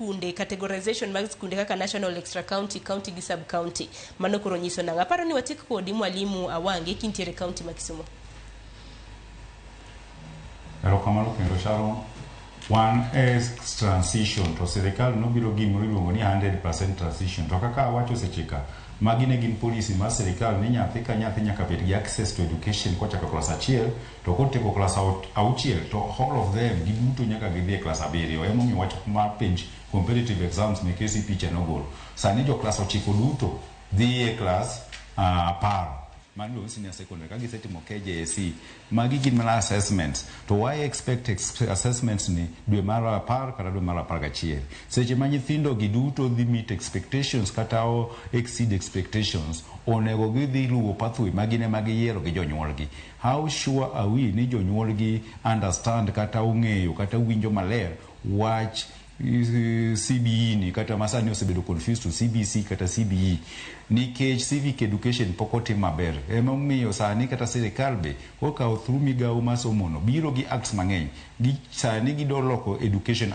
skunde, categorization mag skunde kaka national, extra county, county gi sub county. Mano koro nyiso nang'o. Aparo ni watik kodi mwalimu Awange kintiere county ma Kisumu. Erokamano kendo Sharon. One is transition to sirikal no biro gimoro iluongo ni 100% transition. To kaka awacho sechika, magi ne gin policy mar sirikal ni nyathi ka nyathi nyaka bed gi access to education kochako class 1 to kotieko class 6 to all of them giduto nyaka gidhi e class 7. Emomiyo wach mar penj competitive exams me KCPE cha nogolo. Sani jo class 9 duto dhi e class 10. Mano senior secondary kagi setimo KJSE magi gin mana assessments. To why expect assessments ni dwe mar 10 kata dwe mar 11 seche ma nyithindo gi duto dhi meet expectations kata exceed expectations, onego gidhi luwo pathway magine magiyiero gi jonyuolgi. How sure are we ni jonyuolgi understand kata ong'eyo kata winjo maler wach CBE ni kata masani osebedo confused to CBC kata CBE nikech civic education pok otim maber. Emomiyo sani kata sirikal be okawo through migawo masomono biro gi acts mang'eny gi sani gido loko education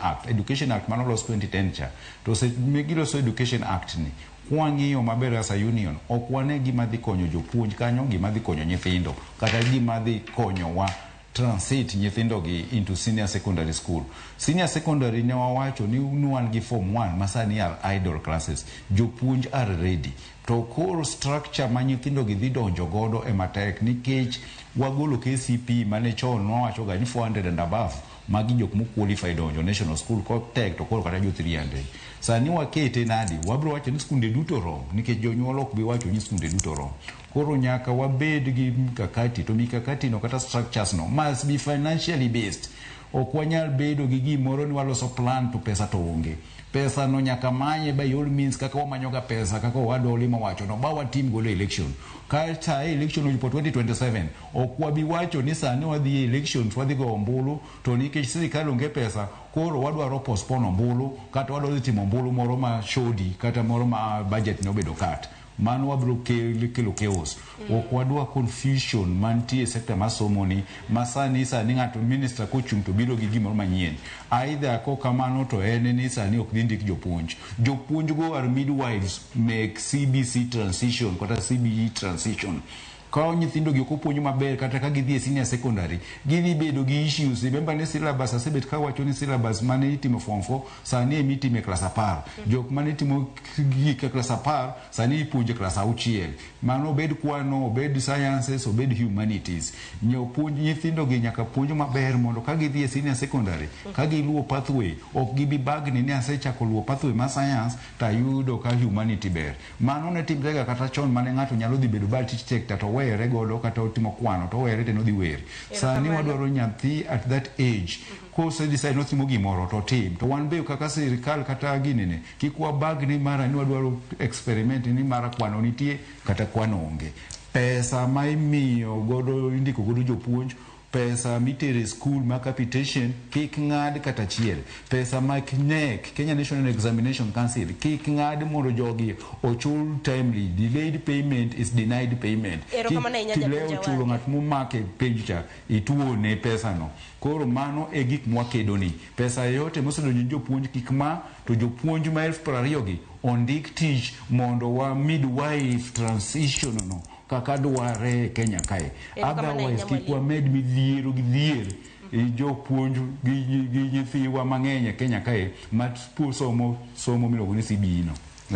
act manolos 2010 cha. To se giloso education act ni kwang'iyo maber as a union ok wane gima dhi konyo jopuonj kanyo, gima dhi konyo nyithindo kata gima dhi konyo wa transit nyithindo gi into senior secondary school. Senior secondary ne wawacho ni wan gi form 1 masani are idle classes. Jopuonj are ready. To core structure ma nyithindo gi dhi donjo godo e matek nikech wagolo KCPE mane chon nowacho ga ni 400 and above magi jok mo qualify donjo national school ko tek to koro kata jo 300. Sani wakete nadi wabro wacho ni skunde duto rom nikech jonyuol ok bi wacho ni skunde duto rom. Koro nyaka wabed gi mikakati, to mikakati no kata structures no must be financially based. Ok wanyal bedo gi gimoro ni waloso plan to pesa to onge. Pesa no nyaka manye by all means kaka wamanyoga pesa kaka wadoli mawacho no bawa team golo election. Kata election ojupo 2027 ok wabi wacho ni sani wadhi elections wadhi go ombulu to nikech sirikal onge pesa koro wadwaro postpone ombulu kata wadwaro timo ombulu moro ma shodi kata moro ma budget no bedo cut. Mano wabro kelo chaos. Ok wadwa confusion mantie sekta masomoni masani sani ng'ato minister kochung to biro gi gimoro manyien. Either ko kamano to en ni sani ok dindik jopuonj go are midwives make CBC transition kata CBE transition. Ka nyithindo gi kopuonjo maber kata ka gidhi e senior secondary gidhi bedo gi issues. Remember ni syllabus asebet ka wacho ni syllabus mane itimo form 4 sani emitime class 10. Jok mane itimo gi class 10 sani ipuonjo class 6. Mano bed kwano, bed sciences, bed humanities. Nyopuonj nyithindo gi nyaka puonjo maber mondo ka gidhi e senior secondary ka giluwo pathway ok gibi bagni ni asechako luwo pathway ma science ta yudo ka humanity ber. Mano ne timrega kata chon mane ng'ato nyalo dhi bedo architect to were godo kata otimo kwano to were teno dhi wer. Sani wadwaro nyathi at that age ko se decide notimo gimoro to tim to wan be kaka sirikal kata ginene kikwa bagni mara ni wadwaro experiment ni mara kwano nitie kata kwano onge. Pesa ma imiyo godo indiko godo jopuonj, pesa mitere school ma capitation kik ng'ad kata chiel. Pesa ma KNEC Kenya National Examination Council kik ng'ad mondo jogi ochul timely. Delayed payment is denied payment. Kileo chulo ng'at momake penja ituone pesa no. Koro mano e gik mwakedo ni. Pesa yote mosedonjo jopuonj kik ma to jopuonj ma 2020 gi ondik tich mondo wa midwife transition no kaka dware Kenya kae. Otherwise kikwa med midhiero gi dhier jopuonj gi nyithiwa mang'eny Kenya kae mat somo miluongo ni CBE no.